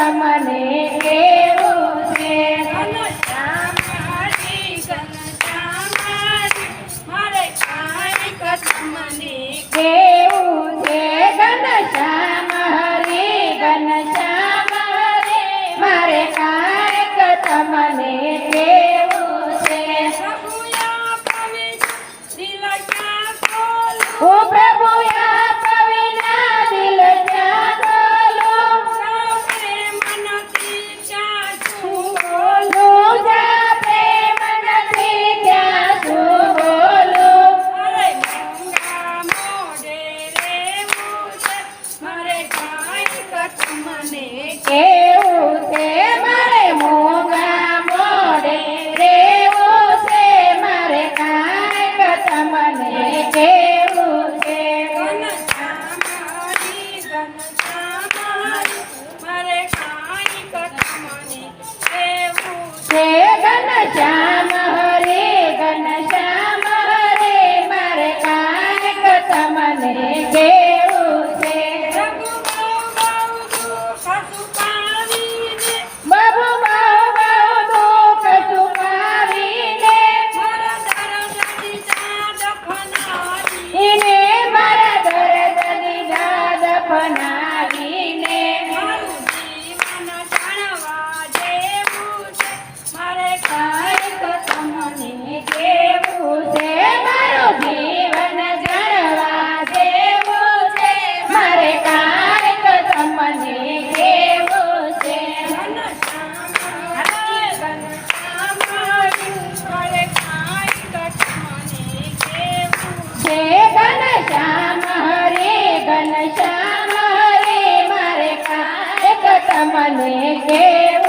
તમને કેવું છે ઘનશ્યામ હરી ઘનશ્યામ હરી મારે કાંઈક તમને કેવું છે ઘનશ્યામ હરી ઘનશ્યામ હરી મારે કાંઈક તમને કેવું છે પ્રભુયા પવિત્ર દિલ ક્યાં ખોલું ઓ પ્રભુ આપ વિના દિલ ક્યાં ખોલું સૌને મનથી ક્યાં છું બોલું જા પ્રેમ નથી ત્યાં શું બોલું અરે ગંગા મોઢે રેવું છે મારે કાંઈક તમને કેવું છે મારે મોંઘા મોઢે રેવું છે મારે કાંઈક તમને કેવું છે ઘનશ્યામ હરી ઘનશ્યામ હરી મારે કાંઈક તમને કેવું છે ઘનશ્યામ હરે ઘનશ્યામ હરે મારે કાંઈક તમને કેવું છે પ્રભુ બહુ બહુ દુઃખ સુપાવીને બહુ બહુ બહુ દુઃખ છુપાવીને મારા દર્દ દીધા દફનાવી એને મારા દર્દ દીધા દફનાવીને મારું જીવન જાણવા જેવું છે મારે કાંઈક તમને કેવું છે મારું જીવન જાણવા જેવું છે મારે કાંઈક તમને કેવું છે ઘનશ્યામ હરે ઘનશ્યામ હરી મારે કાંઈક તમને કેવું છે ઘનશ્યામ હરે ઘનશ્યામ હરે મારે કાંઈક તમને કેવું